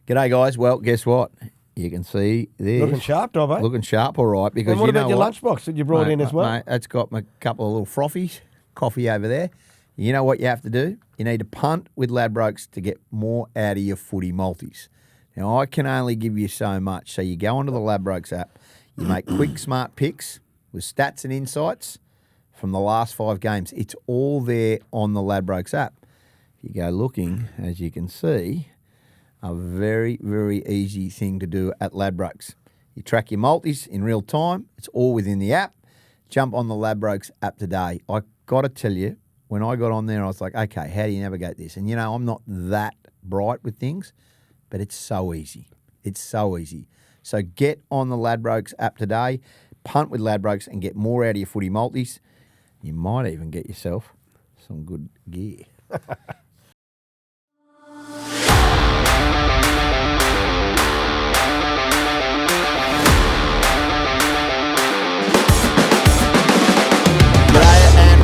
G'day, guys. Well, guess what? You can see this. Looking sharp, Dobbo. Looking sharp, all right. Because And what you know about your what? lunchbox that you brought in as well? Mate, it's got a couple of little frothies, coffee over there. You know what you have to do? You need to punt with Ladbrokes to get more out of your footy multis. Now, I can only give you so much. So you go onto the Ladbrokes app, you make quick, smart picks with stats and insights from the last 5 games. It's all there on the Ladbrokes app. If you go looking, as you can see, a very, very easy thing to do at Ladbrokes. You track your multis in real time. It's all within the app. Jump on the Ladbrokes app today. I got to tell you, when I got on there, I was like, okay, how do you navigate this? And, you know, I'm not that bright with things, but it's so easy. It's so easy. So get on the Ladbrokes app today, punt with Ladbrokes, and get more out of your footy multis. You might even get yourself some good gear.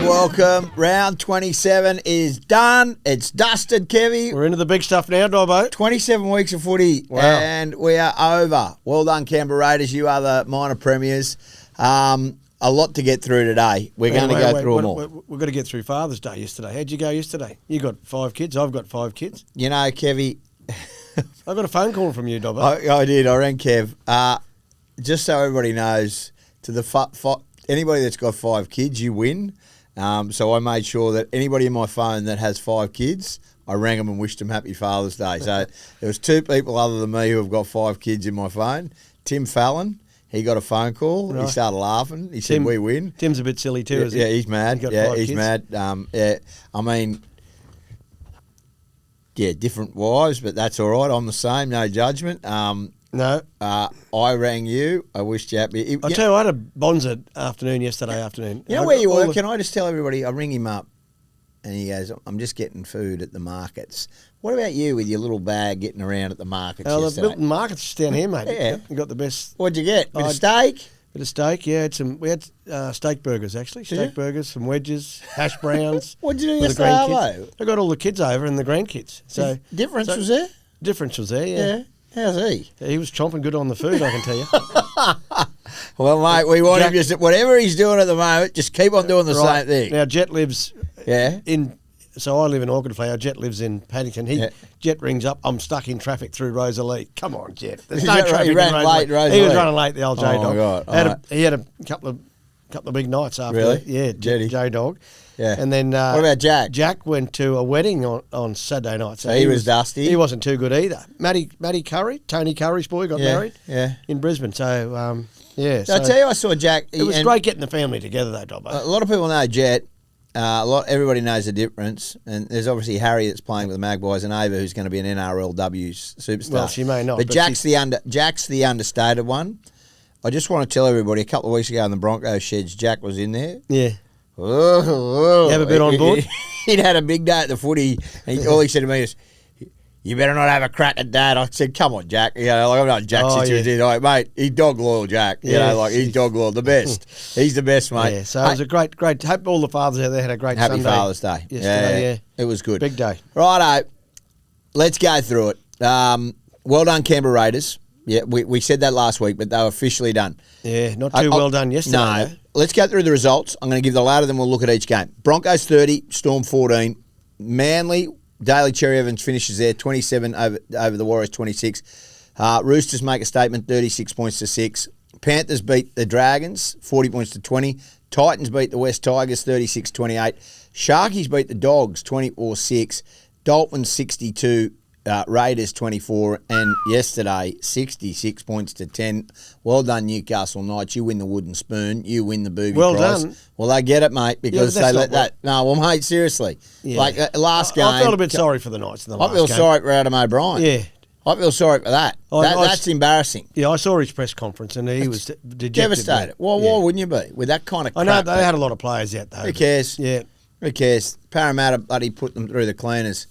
Welcome. Round 27 is done. It's dusted, Kevie. We're into the big stuff now, Dobbo. 27 weeks of footy, wow. And we are over. Well done, Canberra Raiders. You are the minor premiers. A lot to get through today. We're going to go through them all. We've got to get through Father's Day yesterday. How'd you go yesterday? You got 5 kids. I've got 5 kids. You know, Kevie. I got a phone call from you, Dobbo. I did. I rang Kev. Just so everybody knows, to the anybody that's got 5 kids, you win. So I made sure that anybody in my phone that has 5 kids, I rang them and wished them Happy Father's Day. So there was 2 people other than me who have got 5 kids in my phone. Tim Fallon, he got a phone call. Right. He started laughing. He said, we win. Tim's a bit silly too, isn't he? Yeah, he's mad. He's mad. I mean, different wives, but that's all right. I'm the same. No judgment. No. I rang you. I wished you happy. I'll tell you, I had a bonza afternoon yesterday afternoon. You know where you were? Can I just tell everybody? I ring him up and he goes, I'm just getting food at the markets. What about you with your little bag getting around at the markets yesterday? The Milton Market's just down here, mate. Yeah. You got the best. What'd you get? Bit of steak? Bit of steak, yeah. We had steak burgers, actually. Steak burgers, some wedges, hash browns. What'd you do yesterday, Arvo? I got all the kids over and the grandkids. So Difference was there? Difference was there, yeah. How's he? He was chomping good on the food, I can tell you. Well, mate, we want him just, whatever he's doing at the moment, just keep on doing the same thing. Now, Jet lives so I live in Auckland. Jet lives in Paddington. Jet rings up, I'm stuck in traffic through Rosalie. Come on, Jet. There's no traffic he ran late, Rosalie. He was running late, the old J-Dog. Oh, my God. He had a couple of big nights after. Really? Yeah, J-Dog. Yeah. And then what about Jack? Jack went to a wedding on Saturday night. So he was dusty. He wasn't too good either. Matty Curry, Tony Curry's boy, got married in Brisbane. So, So I tell you, I saw Jack. It was great getting the family together, though, Dobbo. A lot of people know Jet. Everybody knows the difference. And there's obviously Harry that's playing with the Magpies and Ava who's going to be an NRLW superstar. Well, she may not. But Jack's the understated one. I just want to tell everybody, a couple of weeks ago in the Broncos sheds, Jack was in there. Yeah. You have a bit on board? He'd had a big day at the footy, and all he said to me is, you better not have a crack at Dad. I said, come on, Jack. You know, I'm not Jack like, mate, he's dog loyal, Jack. You know, he's dog loyal, the best. He's the best, mate. Yeah, so it was a great. Hope all the fathers out there had a great Happy Sunday. Father's Day. Yesterday, It was good. Big day. Righto, let's go through it. Well done, Canberra Raiders. Yeah, we said that last week, but they were officially done. Yeah, not too well done yesterday. No. Though. Let's go through the results. I'm going to give the ladder, then we'll look at each game. Broncos 30, Storm 14. Manly, Daly Cherry Evans finishes there, 27 over the Warriors, 26. Roosters make a statement, 36 points to 6. Panthers beat the Dragons, 40 points to 20. Titans beat the West Tigers, 36-28. Sharkies beat the Dogs, 24-6. Dolphins, 62. Raiders 24, and yesterday 66 points to 10. Well done, Newcastle Knights. You win the wooden spoon. You win the booby prize. Done. Well, they get it, mate, because they let that. No, well, mate, seriously. Yeah. Like last game, I felt a bit sorry for the Knights in the last game. I feel sorry for Adam O'Brien. Yeah. I feel sorry for that. That's embarrassing. Yeah, I saw his press conference and he was dejected. Devastated. Well, why wouldn't you be with that kind of crap? I know they had a lot of players out though. Who cares? Yeah. Who cares? Parramatta bloody put them through the cleaners.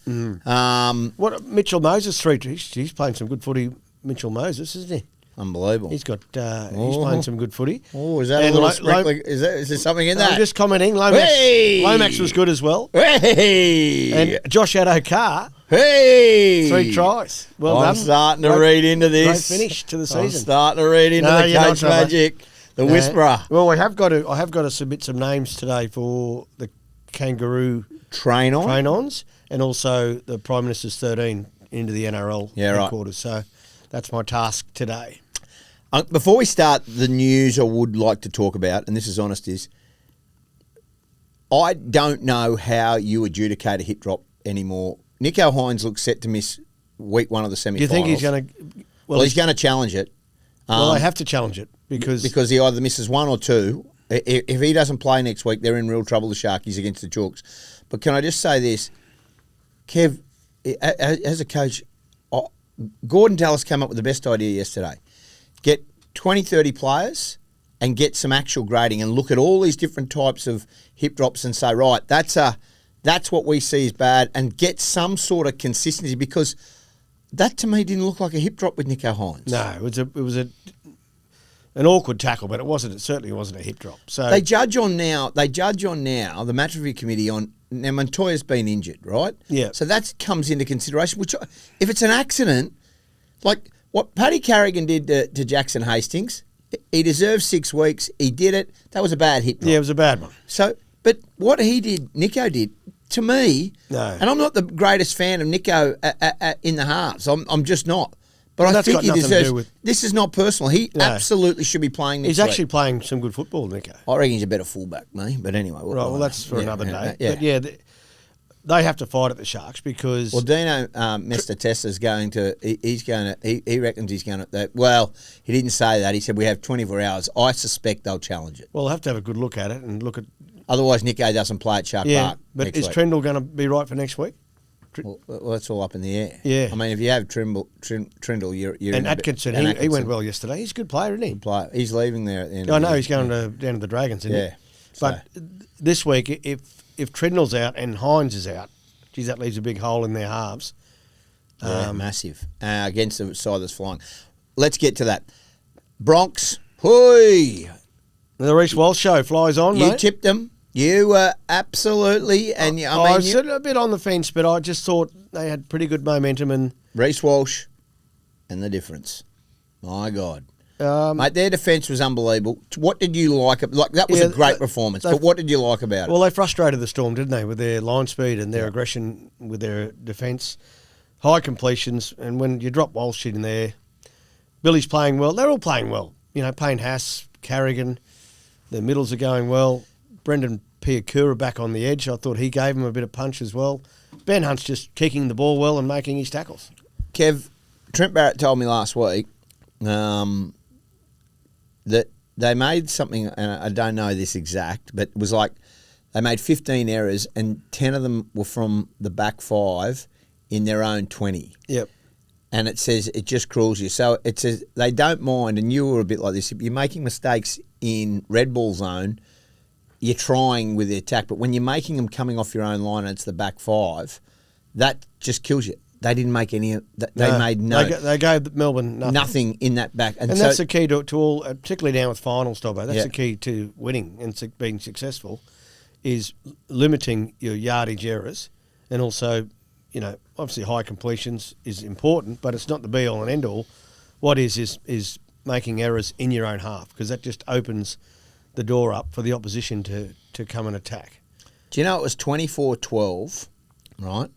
What Mitchell Moses he's playing some good footy. Mitchell Moses, isn't he? Unbelievable. He's got he's playing some good footy. Oh, is that a little sprinkling? Is there something in that? I'm just commenting. Lomax was good as well. Hey! And Josh Addo-Carr, Hey! 3 tries. Well done. I'm starting to read into this. Great finish to the season. I'm starting to read into the coach magic. The whisperer. Well, I have got to submit some names today for the Kangaroo train-ons and also the Prime Minister's 13 into the NRL headquarters. Right. So that's my task today. Before we start the news I would like to talk about, and this is honest, is I don't know how you adjudicate a hit drop anymore. Nicho Hynes looks set to miss week 1 of the semi-finals. Do you think he's going to... Well, he's going to challenge it. Well, they have to challenge it because he either misses 1 or 2. If he doesn't play next week, they're in real trouble, the Sharkies, against the Chooks. But can I just say this? Kev, as a coach, Gordon Dallas came up with the best idea yesterday. Get 20, 30 players and get some actual grading and look at all these different types of hip drops and say, right, that's what we see as bad, and get some sort of consistency, because that to me didn't look like a hip drop with Nicho Hynes. No, it was an awkward tackle, but it certainly wasn't a hip drop. So they judge on now the match review committee on now Montoya's been injured, right? Yeah. So that comes into consideration, which if it's an accident, like what Paddy Carrigan did to Jackson Hastings, he deserved 6 weeks. He did it. That was a bad hip drop. Yeah, it was a bad one. So, but what he did, Nicho did, to me, no. And I'm not the greatest fan of Nicho in the halves. I'm just not. But I think he deserves. This is not personal. He absolutely should be playing next week. He's actually playing some good football, Nicho. I reckon he's a better fullback, mate. But anyway, well, that's for another day. Yeah. But they have to fight at the Sharks because. Well, Dino Mr. Testa's going to. He reckons he's going to. Well, he didn't say that. He said we have 24 hours. I suspect they'll challenge it. Well, they'll have to have a good look at it and look at. Otherwise, Nicho doesn't play at Shark Park. But is Trindle going to be right for next week? Well, that's all up in the air. Yeah. I mean, if you have Trindle, you're and Atkinson, he went well yesterday. He's a good player, isn't he? Good player. He's leaving there at the end. I know, he's going down to the Dragons, isn't he? But this week, if Trindle's out and Hynes is out, geez, that leaves a big hole in their halves. Massive. Against the side that's flying. Let's get to that. Bronx, hooey. The Reece Walsh Show flies on, You mate. tipped them. You were absolutely, and I was a bit on the fence, but I just thought they had pretty good momentum. And Reece Walsh, and the difference. My God, mate, their defence was unbelievable. What did you like? Like that was a great performance. But what did you like about it? Well, they frustrated the Storm, didn't they, with their line speed and their aggression with their defence, high completions, and when you drop Walsh in there, Billy's playing well. They're all playing well. You know, Payne Haas, Carrigan, their middles are going well. Brendan Piakura back on the edge. I thought he gave him a bit of punch as well. Ben Hunt's just kicking the ball well and making his tackles. Kev, Trent Barrett told me last week that they made something, and I don't know this exact, but it was like they made 15 errors and 10 of them were from the back 5 in their own 20. Yep. And it says it just cruels you. So it says they don't mind, and you were a bit like this. If you're making mistakes in red ball zone, you're trying with the attack, but when you're making them coming off your own line and it's the back 5, that just kills you. They didn't make any. They made no. They gave Melbourne nothing in that back, and that's the key to all, particularly now with finals, Dobbo. That's the key to winning and being successful, is limiting your yardage errors, and also, you know, obviously high completions is important, but it's not the be all and end all. What is making errors in your own half, because that just opens the door up for the opposition to come and attack. Do you know it was 24-12, right,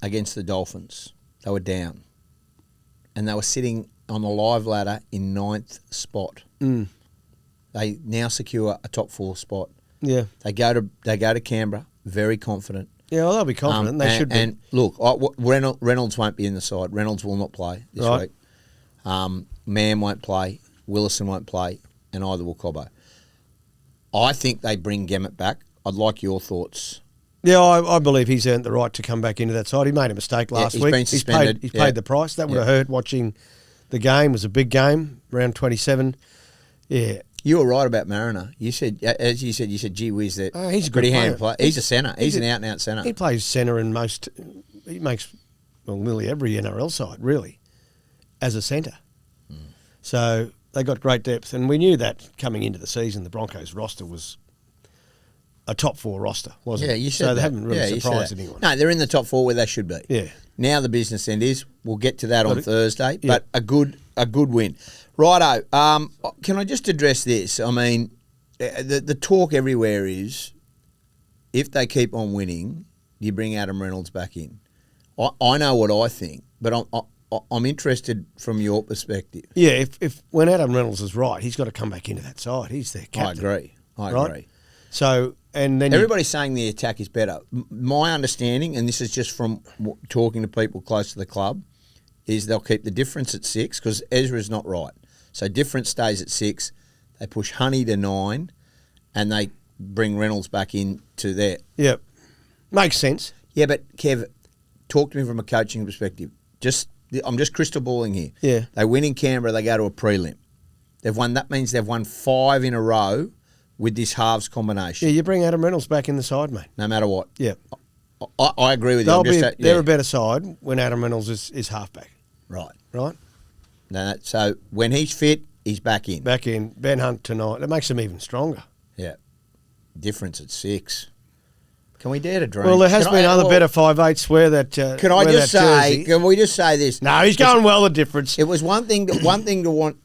against the Dolphins? They were down. And they were sitting on the live ladder in 9th spot. Mm. They now secure a top 4 spot. Yeah. They go to Canberra, very confident. Yeah, well, they'll be confident. They should be. And look, Reynolds won't be in the side. Reynolds will not play this week. Mann won't play. Willison won't play. And either will Cobbo. I think they bring Gemmett back. I'd like your thoughts. Yeah, I believe he's earned the right to come back into that side. He made a mistake last week. He's been suspended. He's paid the price. That would have hurt watching the game. It was a big game, round 27. Yeah. You were right about Mariner. You said, gee whiz, that he's a pretty good handy player. He's a centre. He's an out-and-out centre. He plays centre in he makes, nearly every NRL side, really, as a centre. So they got great depth, and we knew that coming into the season, the Broncos roster was a top 4 roster, wasn't it? Yeah, you said so that. they haven't really Yeah, you said surprised that. anyone. No, they're in the top 4 where they should be. Yeah. Now the business end is, we'll get to that on Thursday, yeah. but a good win. Righto, can I just address this? I mean, the talk everywhere is, if they keep on winning, you bring Adam Reynolds back in. I know what I think, but I'm interested from your perspective. Yeah, if when Adam Reynolds is right, he's got to come back into that side. He's their captain. I agree. So, and then everybody's saying the attack is better. My understanding, and this is just from talking to people close to the club, is they'll keep the difference at 6 because Ezra's not right. So difference stays at 6. They push Honey to 9, and they bring Reynolds back into there. Yep, makes sense. Yeah, but Kev, talk to me from a coaching perspective. I'm just crystal balling here. Yeah, they win in Canberra. They go to a prelim. They've won. That means they've won 5 in a row with this halves combination. Yeah, you bring Adam Reynolds back in the side, mate. No matter what. Yeah. I agree with you. They're a better side when Adam Reynolds is halfback. Right. No, so when he's fit, he's back in. Back in. Ben Hunt tonight. That makes them even stronger. Yeah. Difference at 6. Can we dare to dream? Well, there has been other better 5'8" wear that. Can I just say? Can we just say this? No, he's going well. The difference. It was one thing to want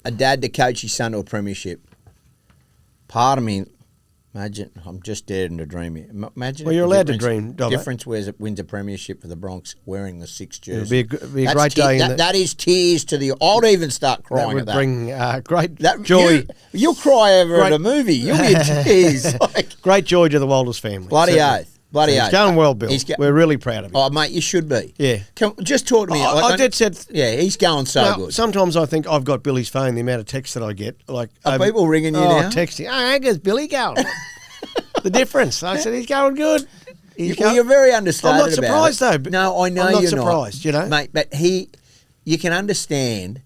a dad to coach his son to a premiership. Part of me, imagine, I'm just daring to dream here. Imagine. Well, you're allowed to dream, Dobbo. Difference wins a premiership for the Bronx wearing the 6 jersey. It'd be a great day. That is tears to the. I'll even start crying. That would at that. bring great joy. You'll cry over at a movie. You'll be in tears. Great joy to the Walters family. Bloody oath. He's going well, Bill. We're really proud of him. Oh, mate, you should be. Yeah. Just talk to me. I did said. Yeah, he's going so good. Sometimes I think I've got Billy's phone, the amount of texts that I get. Are people ringing you now? Texting. Oh, how goes Billy going? The difference. I said, he's going good. You're very understated. I'm not surprised, though. No, I know I'm not you're surprised, you know? Mate, but you can understand.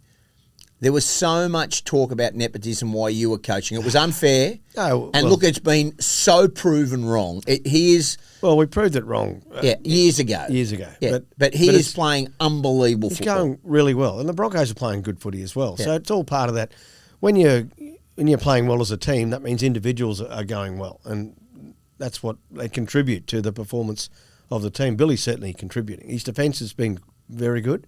There was so much talk about nepotism while you were coaching. It was unfair. Look, it's been so proven wrong. He is. Well, we proved it wrong. Years ago. Yeah, but he is playing unbelievable football. He's going really well, and the Broncos are playing good footy as well. Yeah. So it's all part of that. When you're playing well as a team, that means individuals are going well, and that's what they contribute to the performance of the team. Billy's certainly contributing. His defence has been very good,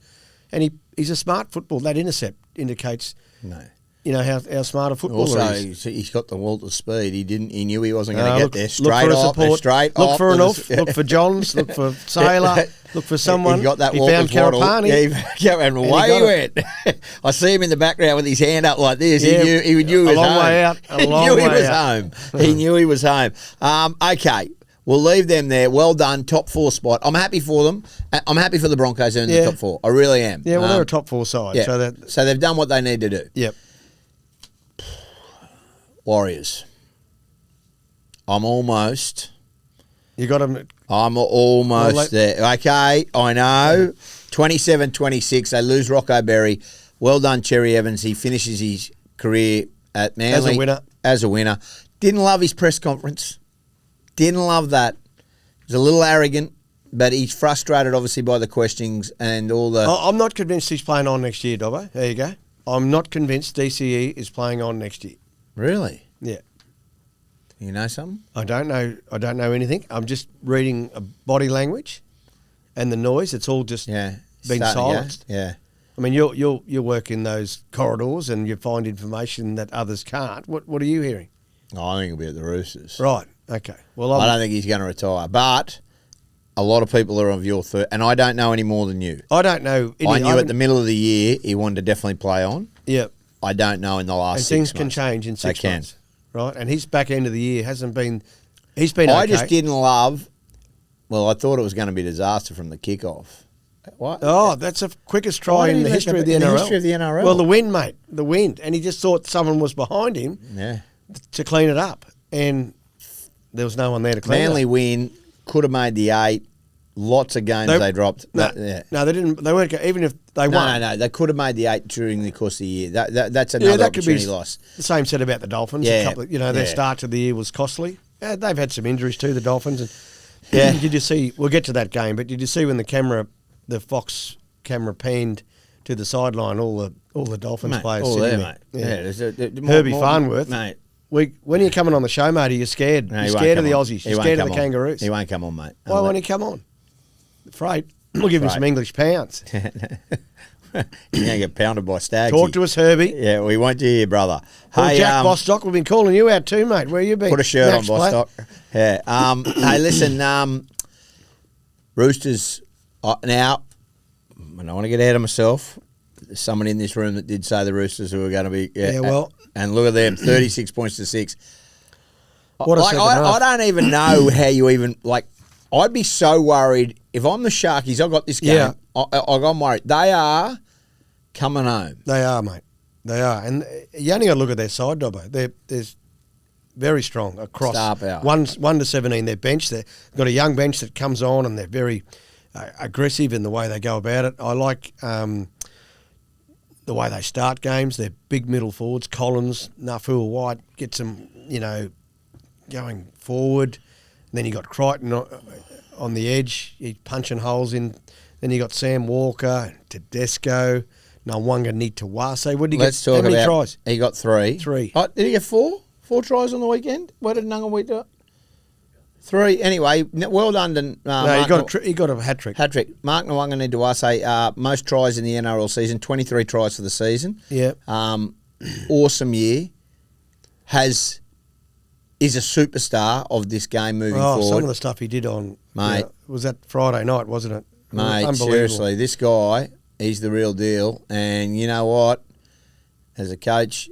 and he's a smart football. That intercept indicates how smart a footballer is. Also, he's got the Walter speed. He knew he wasn't going to get there. Look for an off. Look for Johns. Look for Sailor. Look for someone. He got that. He found Karapani. And away he went. I see him in the background with his hand up like this. Yeah, he knew he was home. A long way out. He knew he was home. He knew he was home. Okay. We'll leave them there. Well done. Top 4 spot. I'm happy for them. I'm happy for the Broncos in the top 4. I really am. Yeah, well, they're a top 4 side. Yeah. So they've done what they need to do. Yep. Warriors. I'm almost. You got them. I'm almost there. Okay, I know. 27-26. They lose Rocco Berry. Well done, Cherry Evans. He finishes his career at Manly as a winner. Didn't love his press conference. Didn't love that. He was a little arrogant, but he's frustrated, obviously, by the questionings and all the... I'm not convinced he's playing on next year, Dobbo. There you go. I'm not convinced DCE is playing on next year. Really? Yeah. You know something? I don't know anything. I'm just reading body language and the noise. It's all just been silenced. Yeah. I mean, you work in those corridors and you find information that others can't. What are you hearing? Oh, I think he'll be at the Roosters. Right. Okay. Well, I don't think he's going to retire, but a lot of people are of your third, and I don't know any more than you. I don't know. I knew at the middle of the year he wanted to definitely play on. Yeah. I don't know in the last 6 months. Things can change in 6 months. Right. And his back end of the year hasn't been. He's been. I just didn't love. Well, I thought it was going to be a disaster from the kickoff. What? Oh, that's the quickest try in the history of the NRL. In the history of the NRL. Well, the wind, mate. The wind. And he just thought someone was behind him to clean it up. And there was no one there to clean it up. Manly win. Could have made the 8. Lots of games they dropped. No, they didn't. They weren't. Even if they won. No. They could have made the 8 during the course of the year. That's another opportunity loss. The same said about the Dolphins. Yeah. Their start to the year was costly. They've had some injuries too, the Dolphins. And did you see? We'll get to that game, but did you see when the Fox camera panned to the sideline. All the Dolphins players all sitting there, there. mate. Yeah, there's Herbie Farnworth, mate. When you're coming on the show, mate, are you scared? No, You're he won't scared of come the on. Aussies. He You're won't scared of come the on. Kangaroos. He won't come on, mate. Why won't he come on? Afraid. We'll give him some English pounds. You're going to get pounded by Stagsy. Talk to us, Herbie. Yeah, we want you here, brother. Well, Hey, Jack Bostock, we've been calling you out too, mate. Where you been? put a shirt Max on, Bostock. Yeah. Hey, listen, Roosters, now, I don't want to get ahead of myself. There's someone in this room that did say the Roosters who were going to be... Yeah, well... And look at them, 36 points to 6. What a second half. I don't even know how you even... I'd be so worried. If I'm the Sharkies, I've got this game. Yeah. I'm worried. They are coming home. They are, mate. They are. And you only got to look at their side, Dobbo. They're very strong across. Star power. 1 to 17, their bench. They've got a young bench that comes on and they're very aggressive in the way they go about it. I like the way they start games. They're big middle forwards. Collins, Nafua White gets them, going forward. And then you got Crichton on the edge. He's punching holes in. Then you got Sam Walker, Tedesco, Nwanga Nitawase. What did he Let's get? talk How many about... tries? He got 3. 3. Oh, did he get 4? 4 tries on the weekend? Where did Nunga do it? 3. Anyway, well done to No, he got a hat trick. hat trick. Mark Nwanga Nitawase, most tries in the NRL season, 23 tries for the season. Yeah. Awesome year. Is a superstar of this game moving forward. Some of the stuff he did on... Mate. was that Friday night, wasn't it? Mate, Unbelievable. seriously, this guy, he's the real deal. And you know what? As a coach,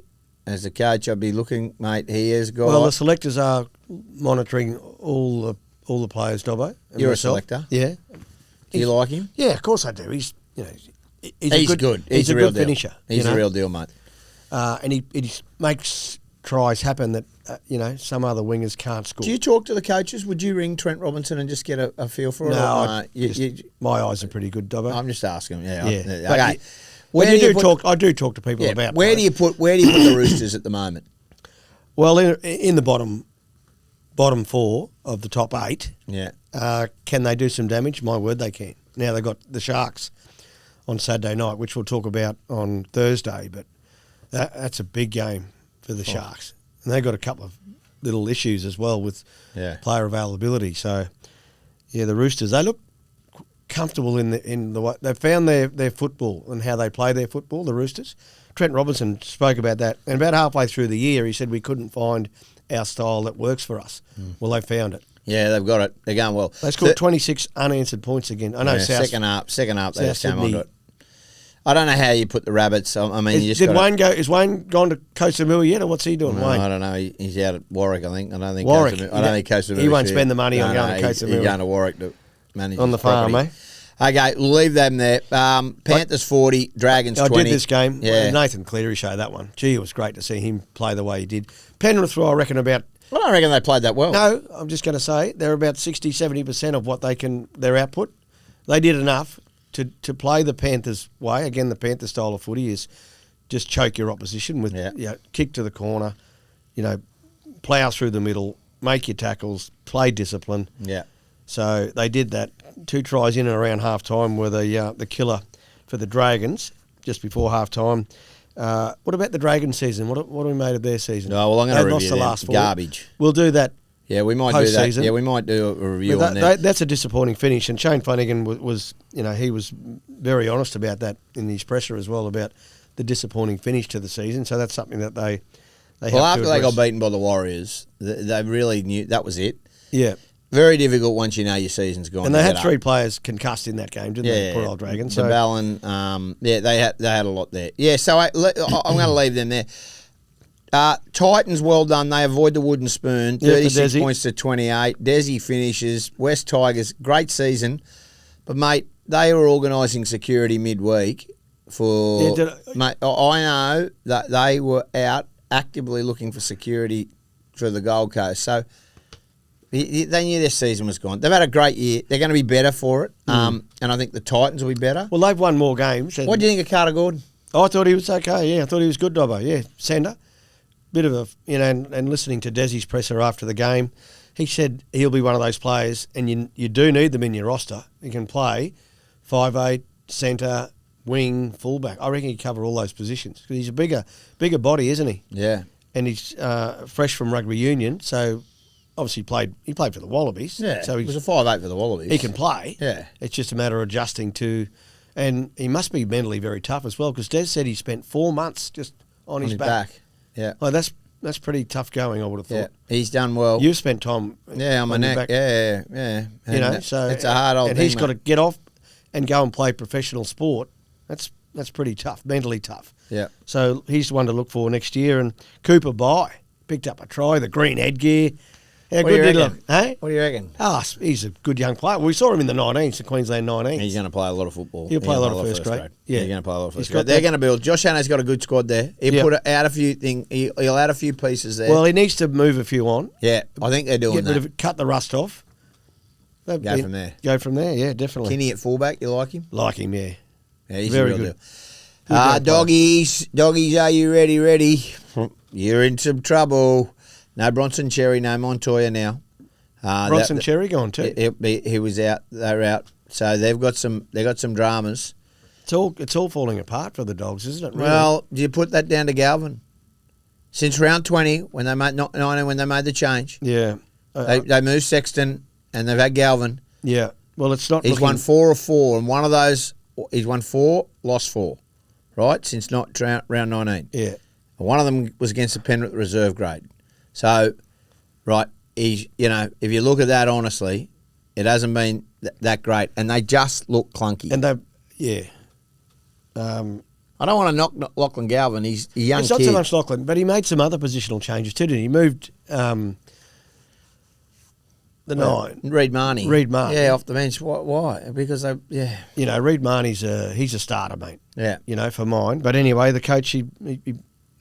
I'd be looking, mate, he has got... Well, the selectors are monitoring all the players, Dobbo. and You're myself. a selector. Yeah. Do you like him? Yeah, of course I do. He's He's good. He's a real good deal. finisher. He's a real deal, mate. And he makes tries happen that, some other wingers can't score. Do you talk to the coaches? Would you ring Trent Robinson and just get a feel for it? No, or, my eyes are pretty good, Dobbo. I'm just asking. Yeah. Yeah. Okay. I do talk to people about Where players. do you put the Roosters at the moment? Well, in the bottom 4 of the top 8, Yeah. can they do some damage? My word, they can. Now they've got the Sharks on Saturday night, which we'll talk about on Thursday, but that's a big game for the Sharks. And they've got a couple of little issues as well with player availability. So, yeah, the Roosters, they look comfortable in the way they've found their football and how they play their football, the Roosters. Trent Robinson spoke about that. And about halfway through the year, he said we couldn't find our style that works for us. Well, they found it. Yeah, they've got it. They're going well. They scored 26 unanswered points again. I know second up, they South just came Sydney. onto it. I don't know how you put the Rabbits. I mean, you just Is Wayne gone to Kosamui yet, or what's he doing, No, Wayne? I don't know. He's out at Warwick, I think. I don't think Warwick. I don't think Kosamui. He won't spend the money on going to Kosamui. He's going to Warwick to manage On the his farm, property. eh? Okay, we'll leave them there. Panthers 40, Dragons 20. I did this game. Yeah. Nathan Cleary showed that one. Gee, it was great to see him play the way he did. Penrith were, I reckon, about... I don't reckon they played that well. No, I'm just going to say they're about 60-70% of what their output. They did enough to play the Panthers' way. Again, the Panthers style of footy is just choke your opposition with kick to the corner, plough through the middle, make your tackles, play discipline. Yeah. So they did that. 2 tries in and around half time were the killer for the Dragons just before half time. What about the Dragons season? What have we made of their season? No, well, I'm going to They review lost the them. last 4. Garbage. We'll do that. Yeah, we might do that. Post-season. Yeah, we might do a review on that. That's a disappointing finish, and Shane Flanagan was he was very honest about that in his presser as well about the disappointing finish to the season. So that's something that they Well, have after to they got address. beaten by the Warriors, they really knew that was it. Yeah, Very difficult once you know your season's gone. and they to had get 3 up. players concussed in that game, didn't they? Poor old Dragons. So Ballon, they had a lot there. Yeah, so I'm going to leave them there. Titans, well done. They avoid the wooden spoon. Yeah, for 36 Desi. points to 28. Desi finishes. West Tigers, great season. But, mate, they were organising security midweek for... mate, I know that they were out actively looking for security for the Gold Coast. So they knew their season was gone. They've had a great year. They're going to be better for it. And I think the Titans will be better. well, they've won more games. What do you think of Carter Gordon? I thought he was okay. Yeah, I thought he was good, Dobbo. Yeah, Sender. Bit of a, and listening to Desi's presser after the game, he said he'll be one of those players, and you do need them in your roster. You can play 5'8", centre, wing, fullback. I reckon he'd cover all those positions because he's a bigger body, isn't he? Yeah. And he's fresh from rugby union, so obviously he played for the Wallabies. Yeah. So he was a 5'8" for the Wallabies. he can play. Yeah. It's just a matter of adjusting to, and he must be mentally very tough as well because Des said he spent 4 months just on his back. Yeah. Oh, that's pretty tough going, I would have thought. Yeah. He's done well. You've spent time on my neck. back. Yeah. And So it's a hard old and thing, he's got to mate. get off and go and play professional sport. That's pretty tough, mentally tough. Yeah. So he's the one to look for next year. And Cooper Bye picked up a try, the green headgear. How What do good you did he reckon? look? Hey? What do you reckon? He's a good young player. We saw him in the 19s, the Queensland 19s. He's going to play a lot of football. He'll play a lot of first grade. Yeah. He's going to play a lot of He's first got grade. They're that- going to build. Josh Hanna's got a good squad there. He'll add a few things. He'll add a few pieces there. Well, he needs to move a few on. yeah, I think they're doing Get that. rid of it, cut the rust off. Go from there. Go from there, yeah, definitely. Kinney at fullback, you like him? Like him, yeah. Yeah, he's Very a real good. deal. young Doggies, are you ready? You're in some trouble. No Bronson Cherry, no Montoya now. Bronson Cherry gone too. He was out. They're out. So they've got some dramas. It's all falling apart for the Dogs, isn't it? Really? Well, do you put that down to Galvin? Since round 20, when they made when they made the change, yeah, they moved Sexton and they've had Galvin. yeah. Well, it's not. He's won 4 of 4, and one of those he's won 4, lost 4, right? Since not round 19. Yeah, And one of them was against the Penrith reserve grade. So, right, if you look at that honestly, it hasn't been that great, and they just look clunky. and they, I don't want to knock Lachlan Galvin. He's a young it's not kid. so much Lachlan, but he made some other positional changes too, didn't he? He moved the 9. Reed Marnie. Yeah, off the bench. Why? Because Reed Marnie's he's a starter, mate. Yeah. For mine. But anyway, the coach he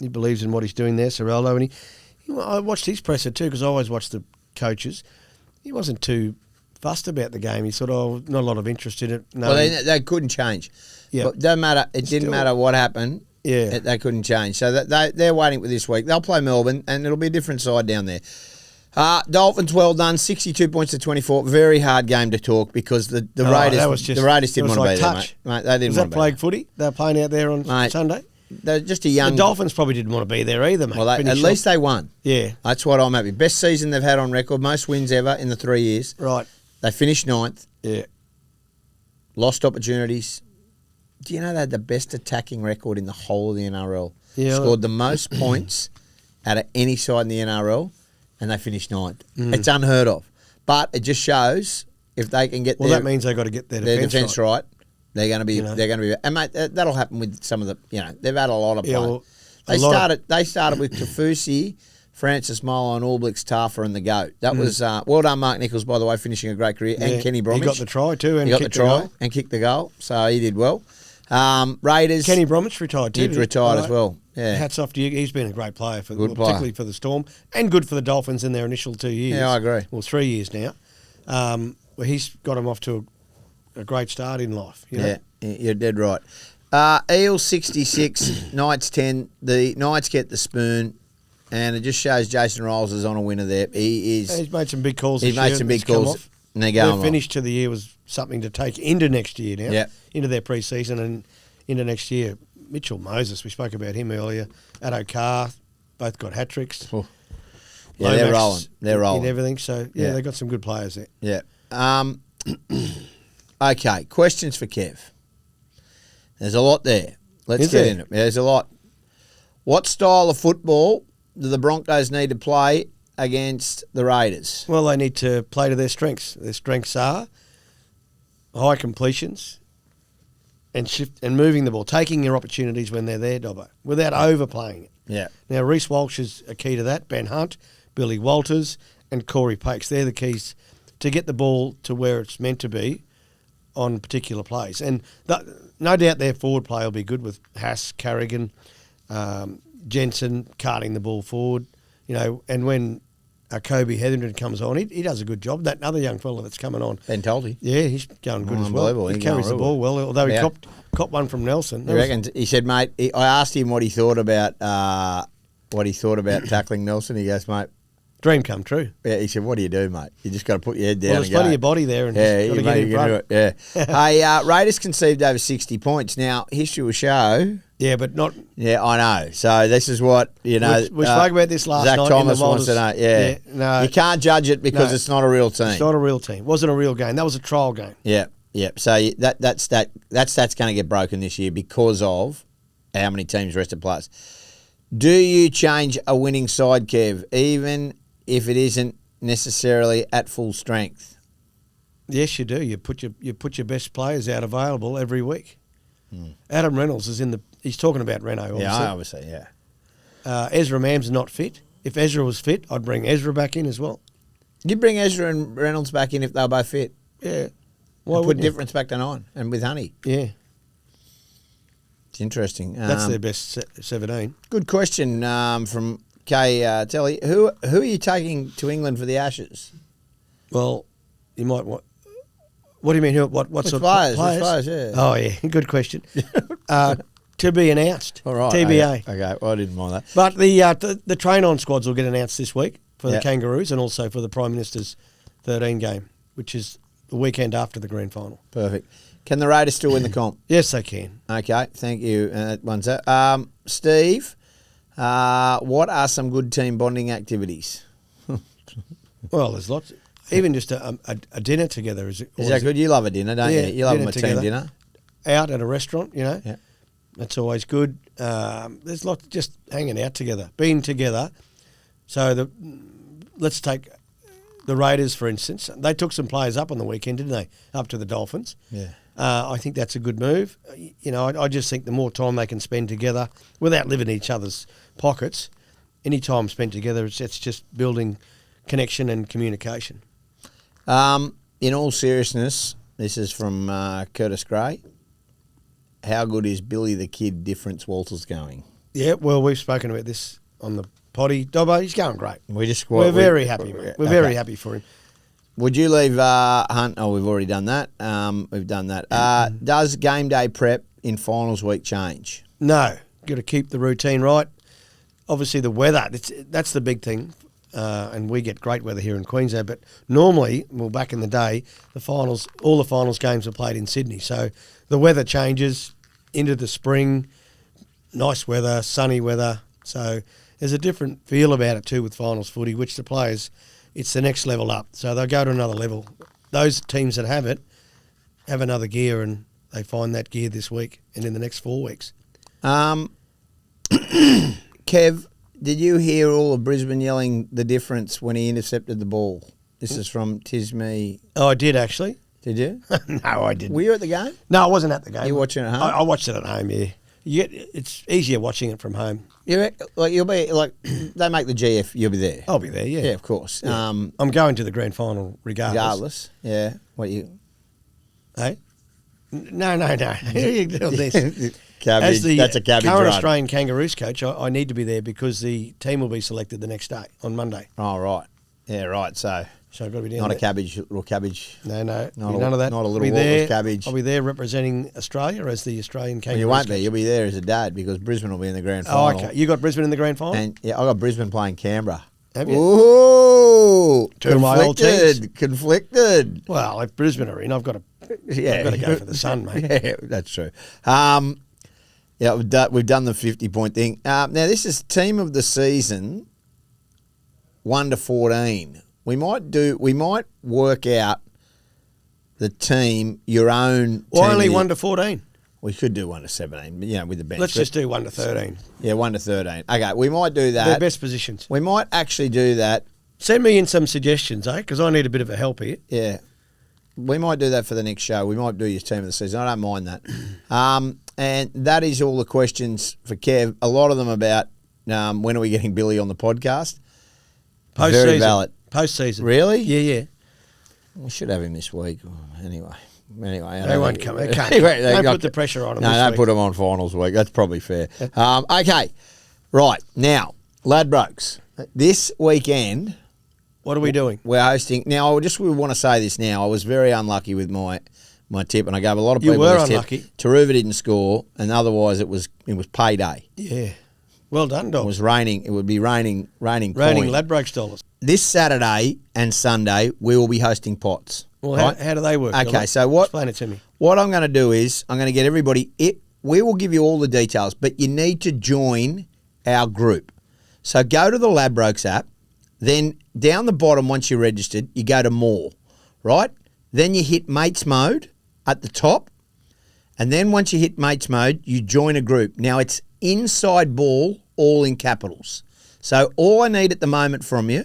believes in what he's doing there, Sorrello, and I watched his presser too because I always watch the coaches. He wasn't too fussed about the game. He sort of not a lot of interest in it. No, Well, they couldn't change. Yeah. But doesn't matter. It didn't matter what happened. Yeah. They couldn't change. So they're waiting for this week. They'll play Melbourne, and it'll be a different side down there. Dolphins, well done. 62 points to 24. Very hard game to talk because the Raiders didn't want to be there, mate. They didn't Was want that to be Plague there. Footy? They were playing out there on Sunday. They're just a young. The Dolphins probably didn't want to be there either, mate. Well, at least they won. Yeah. That's what I'm happy. Best season they've had on record. Most wins ever in the 3 years. Right. They finished 9th. Yeah. Lost opportunities. Do you know they had the best attacking record in the whole of the NRL? Yeah. Scored the most points out of any side in the NRL, and they finished 9th. It's unheard of. But it just shows if they can get That means they've got to get their defence right. They're going to be. They're going to be. And mate, that'll happen with some of the. They've had a lot of play. They started with Tafusi, Francis Molo, and Allblix, Taffer, and the GOAT. That was well done, Mark Nichols, by the way, finishing a great career, and Kenny Bromwich. He got the try too, and he got the try and kicked the goal, so he did well. Raiders. Kenny Bromwich retired too. He retired as well. Yeah. Hats off to you. He's been a great player, particularly for the Storm, and good for the Dolphins in their initial 2 years. Yeah, I agree. Well, 3 years now. He's got him off to a great start in life. Yeah, you're dead right. Eels 66, Knights 10. The Knights get the spoon, and it just shows Jason Rolls is on a winner there. He's made some big calls. He's made some big calls, and they're going. Their finish to the year was something to take into next year now. Yeah. Into their pre-season and into next year. Mitchell Moses, we spoke about him earlier. Addo Carr, both got hat tricks. Oh. Yeah, they're rolling. They're rolling. In everything. So they've got some good players there. Yeah. Okay, questions for Kev. There's a lot there. Let's get in it. There's a lot. What style of football do the Broncos need to play against the Raiders? Well, they need to play to their strengths. Their strengths are high completions and shift and moving the ball, taking your opportunities when they're there, Dobbo, without overplaying it. Yeah. Now, Reece Walsh is a key to that. Ben Hunt, Billy Walters, and Corey Pakes. They're the keys to get the ball to where it's meant to be on particular plays. And no doubt their forward play will be good with Haas, Carrigan, Jensen carting the ball forward. And when Kobe Hetherington comes on, he does a good job. That other young fella that's coming on. Ben Tolty. Yeah, he's going good as well. He carries the ball well, although he copped one from Nelson. He said, mate, I asked him what he thought about tackling Nelson. He goes, mate, Dream come true. Yeah, he said, what do you do, mate? You just got to put your head down Well, there's and go. plenty of body there, and Yeah, got to get in front. Yeah. Hey, Raiders conceded over 60 points. Now, history will show. Yeah, but not. Yeah, I know. So this is what, you know. We spoke about this last Zach night. Thomas in the wants to know. Yeah. no, You can't judge it because it's not a real team. It's not a real team. It wasn't a real game. That was a trial game. Yeah, yeah. So that stat's going to get broken this year because of how many teams rested players. Do you change a winning side, Kev, even if it isn't necessarily at full strength? Yes, you do. You put your best players out available every week. Adam Reynolds is in the. He's talking about Reno. Obviously. Yeah, obviously, yeah. Ezra Mams is not fit. If Ezra was fit, I'd bring Ezra back in as well. You'd bring Ezra and Reynolds back in if they were both fit. Yeah. Why put difference back to 9 and with Honey? Yeah. It's interesting. That's their best 17. Good question from Kay Telly. Who are you taking to England for the Ashes? Well, you might want. What do you mean? What sort players? of players? Yeah. Oh yeah, good question. To be announced. All right. TBA. Okay. Well, I didn't mind that. But the train-on squads will get announced this week for the Yeah. Kangaroos and also for the Prime Minister's 13 game, which is the weekend after the grand final. Perfect. Can the Raiders still win the comp? Yes, they can. Okay. Thank you. One's that. Steve, what are some good team bonding activities? Well, there's lots. Even just a dinner together is that good? You love a dinner, don't you? You love a team dinner. Out at a restaurant, you know. Yeah. That's always good. There's lots just hanging out together, being together. So let's take the Raiders, for instance. They took some players up on the weekend, didn't they? Up to the Dolphins. Yeah. I think that's a good move. You know, I just think the more time they can spend together without living in each other's pockets, any time spent together, it's just building connection and communication. In all seriousness, this is from Curtis Gray. How good is Billy the Kid Difference Walters going? Yeah, well, we've spoken about this on the potty. Dobbo, he's going great. We're very happy, mate. We're very happy for him. Would you leave Hunt? Oh, we've already done that. We've done that. Does game day prep in finals week change? No, got to keep the routine right. Obviously, the weather, that's the big thing. And we get great weather here in Queensland. But normally, well, back in the day, all the finals games were played in Sydney. So the weather changes into the spring, nice weather, sunny weather. So there's a different feel about it too with finals footy, which the players, it's the next level up. So they'll go to another level. Those teams that have it have another gear, and they find that gear this week and in the next 4 weeks. Kev, did you hear all of Brisbane yelling the difference when he intercepted the ball? This is from Tisme. Oh, I did actually. Did you? No, I didn't. Were you at the game? No, I wasn't at the game. You watching it at home? I watched it at home, yeah. It's easier watching it from home. You'll be like they make the GF. You'll be there. I'll be there, yeah. Yeah, of course. Yeah. I'm going to the grand final regardless. Yeah. What you? Hey? No. You do this. Cabbage. That's a cabbage current run. Australian Kangaroos coach, I need to be there because the team will be selected the next day, on Monday. Oh, right. Yeah, right. So I've got to be down not there. A cabbage, little cabbage. No. None of that. Not a I'll little be Walters there. cabbage. I'll be there representing Australia as the Australian Kangaroos Well, you won't coach. be. You'll be there as a dad because Brisbane will be in the grand final. Oh, okay. You got Brisbane in the grand final? And yeah, I got Brisbane playing Canberra. Have you? Ooh, Two of my old teams. Conflicted. Well, if Brisbane are in, I've got to go for the sun, mate. Yeah, that's true. Yeah, we've done the 50-point thing. Now, this is team of the season, 1 to 14. We might work out the team, your own. Well, team only 1 to 14. We could do 1 to 17, but, with the bench. Let's just do 1 to 13. Yeah, 1 to 13. Okay, we might do that. Their best positions. We might actually do that. Send me in some suggestions, because I need a bit of a help here. Yeah. We might do that for the next show. We might do your team of the season. I don't mind that. And that is all the questions for Kev. A lot of them about when are we getting Billy on the podcast. Post-season. Very valid. Post-season. Really? Yeah. We should have him this week. Anyway. They won't come. They can't. Anyway, Don't put the pressure on them. No, this don't week. put them on finals week. That's probably fair. Okay. Right. Now, Ladbrokes. This weekend... What are we doing? We're hosting. Now, we want to say this now. I was very unlucky with my tip, and I gave a lot of people You were this unlucky. tip. Taruva didn't score, and otherwise it was payday. Yeah. Well done, Dob. It was raining. It would be raining Raining coin. Ladbrokes dollars. This Saturday and Sunday, we will be hosting pots. Well, right? how do they work? Okay, so what? Explain it to me. What I'm going to do is I'm going to get everybody. We will give you all the details, but you need to join our group. So go to the Ladbrokes app. Then down the bottom, once you're registered, you go to More, right? Then you hit Mates Mode at the top. And then once you hit Mates Mode, you join a group. Now, it's Inside Ball, all in capitals. So all I need at the moment from you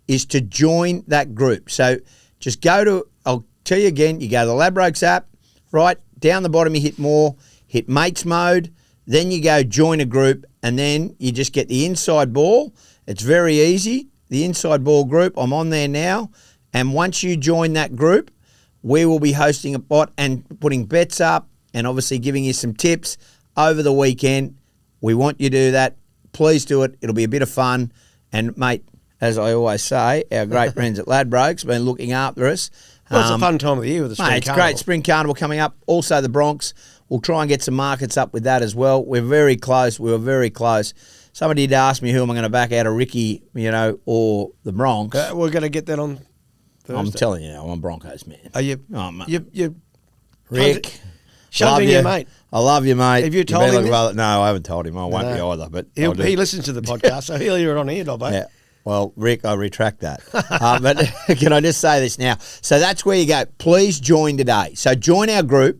is to join that group. So just go to, I'll tell you again, you go to the Ladbrokes app, right? Down the bottom, you hit More, hit Mates Mode. Then you go join a group, and then you just get the Inside Ball. It's very easy. The Inside Ball group, I'm on there now. And once you join that group, we will be hosting a bot and putting bets up and obviously giving you some tips over the weekend. We want you to do that. Please do it. It'll be a bit of fun. And, mate, as I always say, our great friends at Ladbrokes have been looking after us. Well, it's a fun time of the year with the Spring It's Carnival. great. Spring Carnival coming up. Also, the Broncos. We'll try and get some markets up with that as well. We're very close. We were very close. Somebody did ask me who am I going to back out of Ricky, or the Broncos. We're going to get that on Thursday. I'm telling you now, I'm a Broncos man. Are you? Oh, mate. You Rick, shoving you, mate. I love you, mate. Have you told him this? No, I haven't told him. I won't be either. But He listens to the podcast, so he'll hear it on here, Dobbo. Yeah. Well, Rick, I retract that. But can I just say this now? So that's where you go. Please join today. So join our group,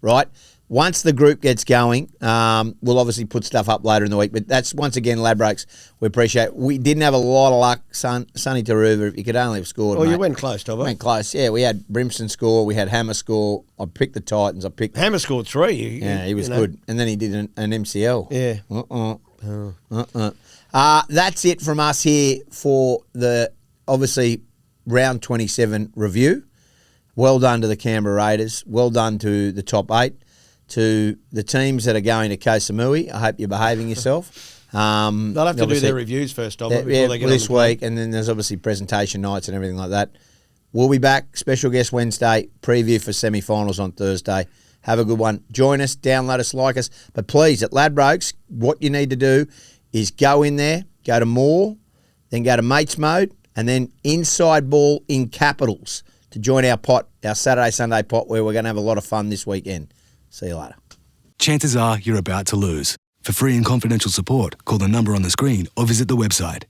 right? Once the group gets going, we'll obviously put stuff up later in the week. But that's, once again, Ladbrokes. We appreciate it. We didn't have a lot of luck. Sonny Taruva, you could only have scored, Well, mate. you went close, Dobbo. Went close. Yeah, we had Brimson score. We had Hammer score. I picked the Titans. Hammer scored 3. Yeah, he was good. And then he did an MCL. Yeah. That's it from us here for the, obviously, round 27 review. Well done to the Canberra Raiders. Well done to the top 8. To the teams that are going to Koh Samui, I hope you're behaving yourself. They'll have to do their reviews first, Dobbo, before they get this on the week, and then there's obviously presentation nights and everything like that. We'll be back. Special guest Wednesday. Preview for semi-finals on Thursday. Have a good one. Join us, download us, like us. But please, at Ladbrokes, what you need to do is go in there, go to More, then go to Mates Mode, and then Inside Ball in capitals to join our pot, our Saturday, Sunday pot, where we're going to have a lot of fun this weekend. See you later. Chances are you're about to lose. For free and confidential support, call the number on the screen or visit the website.